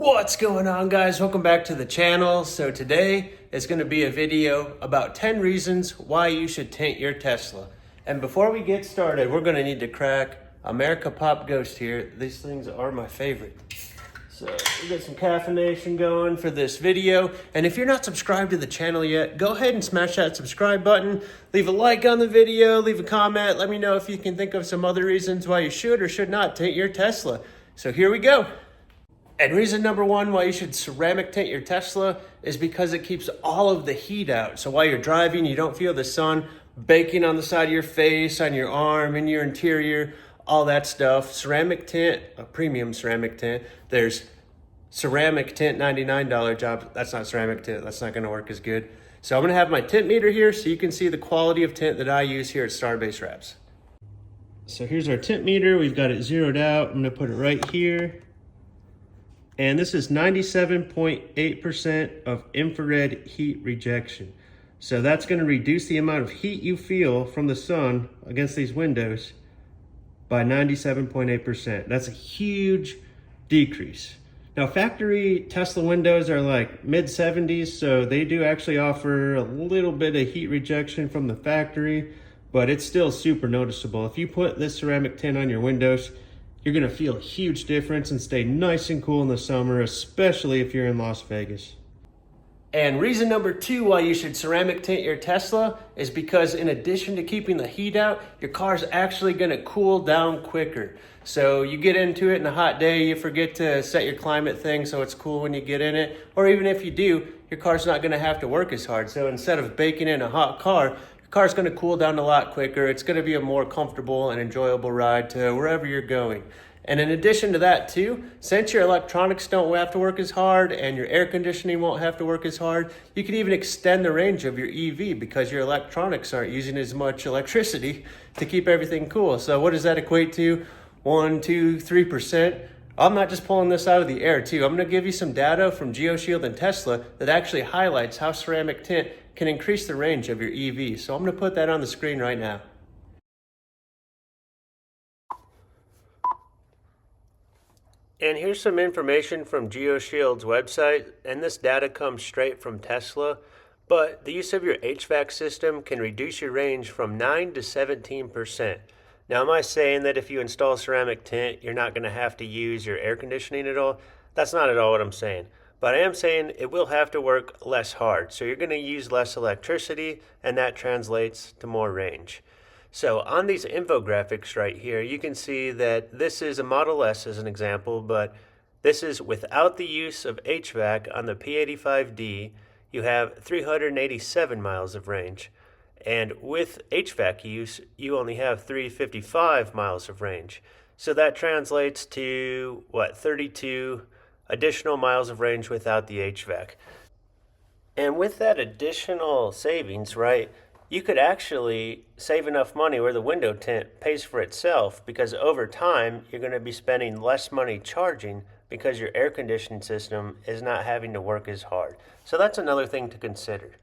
What's going on, guys? Welcome back to the channel. So today is going to be a video about 10 reasons why you should tint your Tesla. And before we get started, we're going to need to crack America Pop Ghost here. These things are my favorite. So we got some caffeination going for this video. And if you're not subscribed to the channel yet, go ahead and smash that subscribe button. Leave a like on the video, leave a comment. Let me know if you can think of some other reasons why you should or should not tint your Tesla. So here we go. And reason number one why you should ceramic tint your Tesla is because it keeps all of the heat out. So while you're driving, you don't feel the sun baking on the side of your face, on your arm, in your interior, all that stuff. Ceramic tint, a premium ceramic tint. There's ceramic tint $99 job. That's not ceramic tint. That's not going to work as good. So I'm going to have my tint meter here so you can see the quality of tint that I use here at Starbase Wraps. So here's our tint meter. We've got it zeroed out. I'm going to put it right here. And this is 97.8% of infrared heat rejection. So that's going to reduce the amount of heat you feel from the sun against these windows by 97.8%. That's a huge decrease. Now, factory Tesla windows are like mid 70s, so they do actually offer a little bit of heat rejection from the factory, but it's still super noticeable. If you put this ceramic tint on your windows, you're gonna feel a huge difference and stay nice and cool in the summer, especially if you're in Las Vegas. And reason number two why you should ceramic tint your Tesla is because in addition to keeping the heat out, your car's actually gonna cool down quicker. So you get into it in a hot day, you forget to set your climate thing so it's cool when you get in it, or even if you do, your car's not gonna have to work as hard. So instead of baking in a hot car, car's going to cool down a lot quicker. It's going to be a more comfortable and enjoyable ride to wherever you're going. And in addition to that too, since your electronics don't have to work as hard and your air conditioning won't have to work as hard, you can even extend the range of your EV because your electronics aren't using as much electricity to keep everything cool. So what does that equate to? 1, 2, 3%. I'm not just pulling this out of the air too. I'm going to give you some data from GeoShield and Tesla that actually highlights how ceramic tint can increase the range of your EV. So I'm going to put that on the screen right now. And here's some information from GeoShield's website, and this data comes straight from Tesla, but the use of your HVAC system can reduce your range from 9 to 17%. Now, am I saying that if you install ceramic tint, you're not going to have to use your air conditioning at all? That's not at all what I'm saying. But I am saying it will have to work less hard. So you're going to use less electricity, and that translates to more range. So on these infographics right here, you can see that this is a Model S as an example, but this is without the use of HVAC on the P85D. You have 387 miles of range. And with HVAC use, you only have 355 miles of range. So that translates to, 32 additional miles of range without the HVAC. And with that additional savings, right, you could actually save enough money where the window tint pays for itself, because over time, you're going to be spending less money charging because your air conditioning system is not having to work as hard. So that's another thing to consider.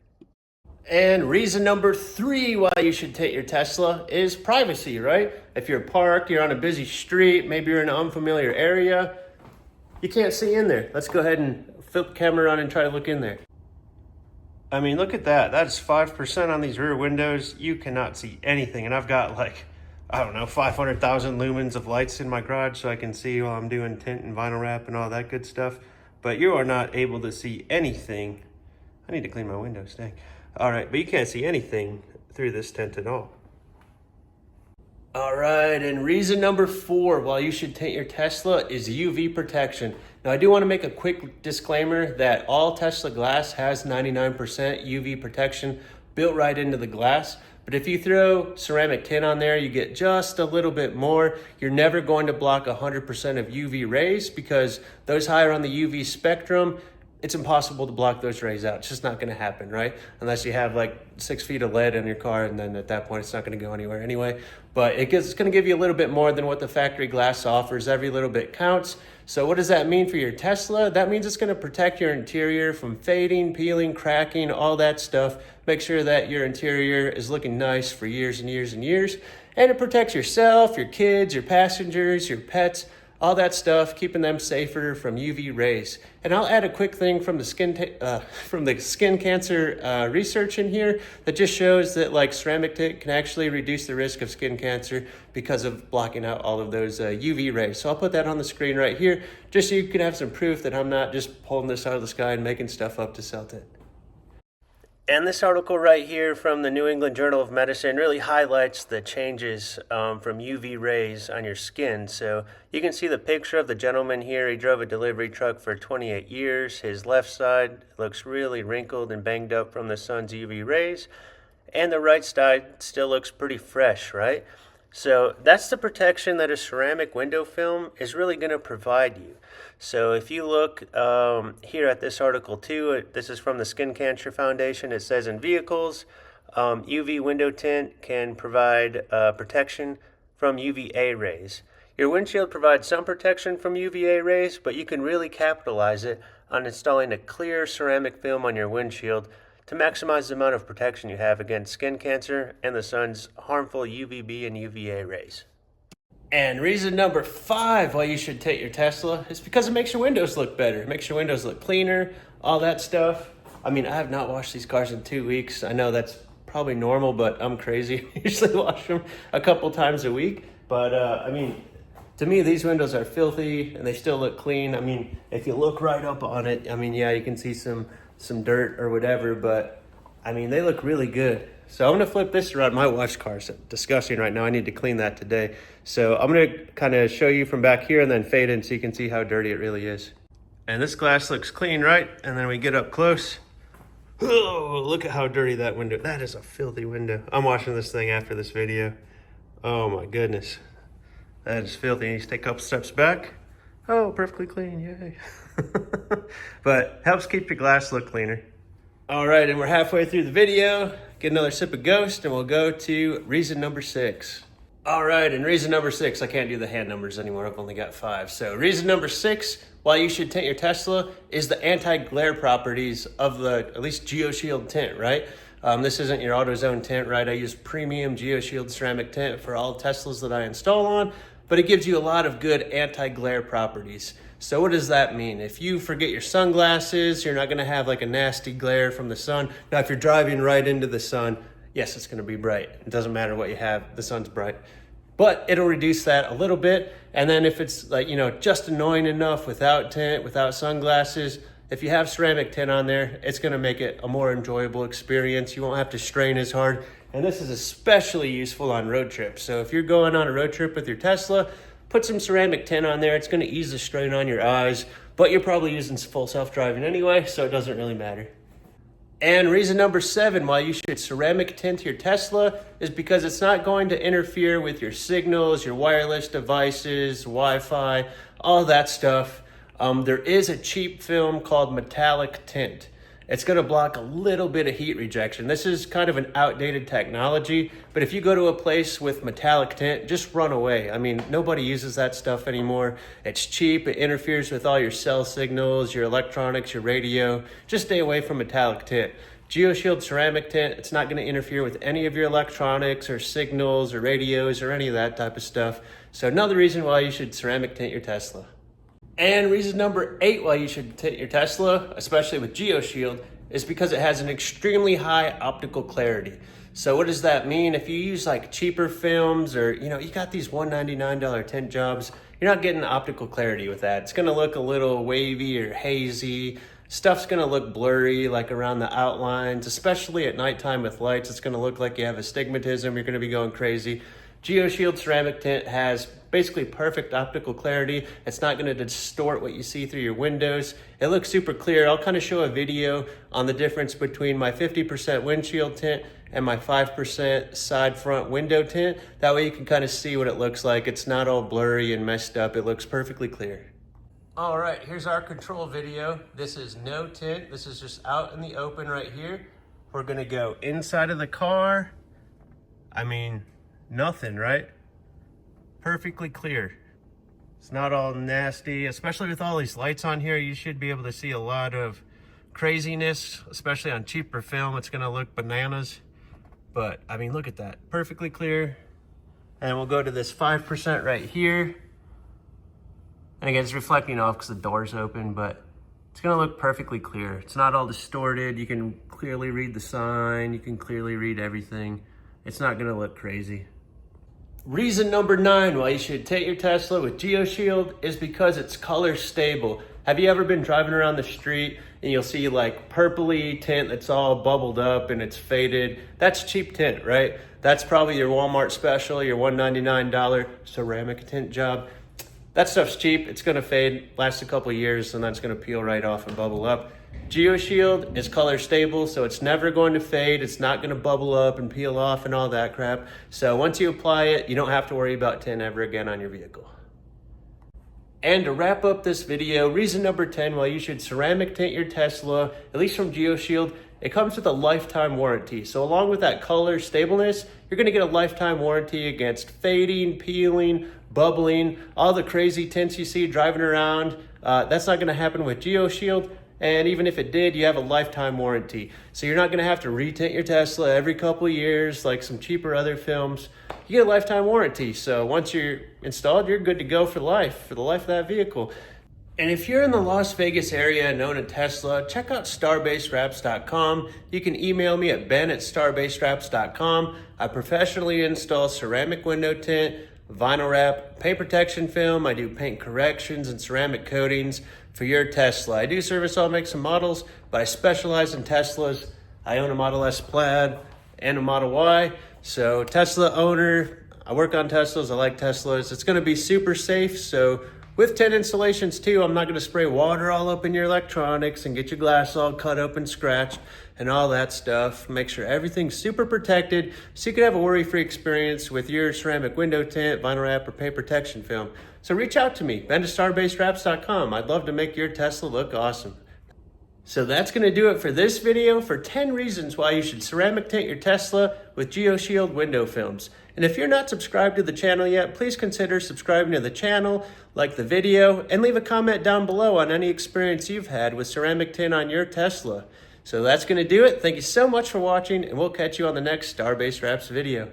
And reason number three why you should tint your Tesla is privacy, right? If you're parked, you're on a busy street, maybe you're in an unfamiliar area, you can't see in there. Let's go ahead and flip the camera on and try to look in there. I mean, look at that. That's 5% on these rear windows. You cannot see anything. And I've got 500,000 lumens of lights in my garage so I can see while I'm doing tint and vinyl wrap and all that good stuff. But you are not able to see anything. I need to clean my windows, dang. All right, but you can't see anything through this tint at all. All right, and reason number four why you should tint your Tesla is UV protection. Now, I do want to make a quick disclaimer that all Tesla glass has 99% UV protection built right into the glass. But if you throw ceramic tint on there, you get just a little bit more. You're never going to block 100% of UV rays because those higher on the UV spectrum, it's impossible to block those rays out. It's just not going to happen, right? Unless you have 6 feet of lead in your car, and then at that point, it's not going to go anywhere anyway. But it's going to give you a little bit more than what the factory glass offers. Every little bit counts. So what does that mean for your Tesla? That means it's going to protect your interior from fading, peeling, cracking, all that stuff. Make sure that your interior is looking nice for years and years and years. And it protects yourself, your kids, your passengers, your pets, all that stuff, keeping them safer from UV rays. And I'll add a quick thing from the skin cancer research in here that just shows that like ceramic tint can actually reduce the risk of skin cancer because of blocking out all of those UV rays. So I'll put that on the screen right here, just so you can have some proof that I'm not just pulling this out of the sky and making stuff up to sell tint. And this article right here from the New England Journal of Medicine really highlights the changes from UV rays on your skin. So you can see the picture of the gentleman here. He drove a delivery truck for 28 years. His left side looks really wrinkled and banged up from the sun's UV rays. And the right side still looks pretty fresh, right? So that's the protection that a ceramic window film is really going to provide you. So if you look here at this article too, this is from the Skin Cancer Foundation. It says in vehicles, UV window tint can provide protection from UVA rays. Your windshield provides some protection from UVA rays, but you can really capitalize it on installing a clear ceramic film on your windshield to maximize the amount of protection you have against skin cancer and the sun's harmful UVB and UVA rays. And reason number 5 why you should tint your Tesla is because it makes your windows look better. It makes your windows look cleaner, all that stuff. I mean, I have not washed these cars in 2 weeks. I know that's probably normal, but I'm crazy. I usually wash them a couple times a week. But I mean, to me, these windows are filthy and they still look clean. I mean, if you look right up on it, I mean, yeah, you can see some dirt or whatever, but I mean, they look really good. So I'm gonna flip this around. My wife's car is disgusting right now. I need to clean that today. So I'm gonna kind of show you from back here and then fade in so you can see how dirty it really is. And this glass looks clean, right? And then we get up close. Oh, look at how dirty that window. That is a filthy window. I'm washing this thing after this video. Oh my goodness. That is filthy. You just take a couple steps back. Oh, perfectly clean, yay. But helps keep your glass look cleaner. All right, and we're halfway through the video. Get another sip of Ghost and we'll go to reason number 6. All right, and reason number 6, I can't do the hand numbers anymore. I've only got 5. So reason number 6, why you should tint your Tesla is the anti-glare properties of the, at least GeoShield tint, right? This isn't your AutoZone tint, right? I use premium GeoShield ceramic tint for all Teslas that I install on, but it gives you a lot of good anti-glare properties. So what does that mean? If you forget your sunglasses, you're not gonna have like a nasty glare from the sun. Now, if you're driving right into the sun, yes, it's gonna be bright. It doesn't matter what you have, the sun's bright. But it'll reduce that a little bit. And then if it's like, just annoying enough without tint, without sunglasses, if you have ceramic tint on there, it's gonna make it a more enjoyable experience. You won't have to strain as hard. And this is especially useful on road trips. So if you're going on a road trip with your Tesla, put some ceramic tint on there. It's gonna ease the strain on your eyes, but you're probably using full self-driving anyway, so it doesn't really matter. And reason number 7 why you should ceramic tint your Tesla is because it's not going to interfere with your signals, your wireless devices, Wi-Fi, all that stuff. There is a cheap film called metallic tint. It's gonna block a little bit of heat rejection. This is kind of an outdated technology, but if you go to a place with metallic tint, just run away. I mean, nobody uses that stuff anymore. It's cheap, it interferes with all your cell signals, your electronics, your radio. Just stay away from metallic tint. GeoShield ceramic tint, it's not gonna interfere with any of your electronics or signals or radios or any of that type of stuff. So another reason why you should ceramic tint your Tesla. And reason number 8 why you should tint your Tesla, especially with GeoShield, is because it has an extremely high optical clarity. So what does that mean? If you use like cheaper films or, you got these $199 tint jobs, you're not getting optical clarity with that. It's gonna look a little wavy or hazy. Stuff's gonna look blurry, like around the outlines, especially at nighttime with lights. It's gonna look like you have astigmatism. You're gonna be going crazy. GeoShield ceramic tint has basically perfect optical clarity. It's not going to distort what you see through your windows. It looks super clear. I'll kind of show a video on the difference between my 50% windshield tint and my 5% side front window tint. That way you can kind of see what it looks like. It's not all blurry and messed up. It looks perfectly clear. All right, here's our control video. This is no tint. This is just out in the open right here. We're going to go inside of the car. I mean, nothing, right? Perfectly clear. It's not all nasty, especially with all these lights on here. You should be able to see a lot of craziness, especially on cheaper film. It's gonna look bananas, but I mean, look at that, perfectly clear. And we'll go to this 5% right here. And again, it's reflecting off because the door's open, but it's gonna look perfectly clear. It's not all distorted. You can clearly read the sign. You can clearly read everything. It's not gonna look crazy. Reason number 9 why you should tint your Tesla with GeoShield is because it's color stable. Have you ever been driving around the street and you'll see like purpley tint that's all bubbled up and it's faded? That's cheap tint, right? That's probably your Walmart special, your $199 ceramic tint job. That stuff's cheap, it's gonna fade, last a couple of years, and that's gonna peel right off and bubble up. GeoShield is color stable, so it's never going to fade. It's not going to bubble up and peel off and all that crap. So once you apply it, you don't have to worry about tint ever again on your vehicle. And to wrap up this video, reason number 10 why you should ceramic tint your Tesla, at least from GeoShield, it comes with a lifetime warranty. So along with that color stableness, you're going to get a lifetime warranty against fading, peeling, bubbling, all the crazy tints you see driving around. That's not going to happen with GeoShield. And even if it did, you have a lifetime warranty. So you're not gonna have to retint your Tesla every couple of years like some cheaper other films. You get a lifetime warranty. So once you're installed, you're good to go for the life of that vehicle. And if you're in the Las Vegas area and own a Tesla, check out starbasedwraps.com. You can email me at ben@starbasedwraps.com. I professionally install ceramic window tint, vinyl wrap, paint protection film. I do paint corrections and ceramic coatings for your Tesla. I do service all makes and models, but I specialize in Teslas. I own a Model S Plaid and a Model Y. So Tesla owner, I work on Teslas, I like Teslas. It's gonna be super safe. So with tint installations too, I'm not gonna spray water all up in your electronics and get your glass all cut open, scratched, and all that stuff. Make sure everything's super protected so you can have a worry-free experience with your ceramic window tint, vinyl wrap, or paint protection film. So reach out to me, ben@starbasedwraps.com. I'd love to make your Tesla look awesome. So that's gonna do it for this video for 10 reasons why you should ceramic tint your Tesla with GeoShield window films. And if you're not subscribed to the channel yet, please consider subscribing to the channel, like the video, and leave a comment down below on any experience you've had with ceramic tint on your Tesla. So that's gonna do it. Thank you so much for watching, and we'll catch you on the next Starbased Wraps video.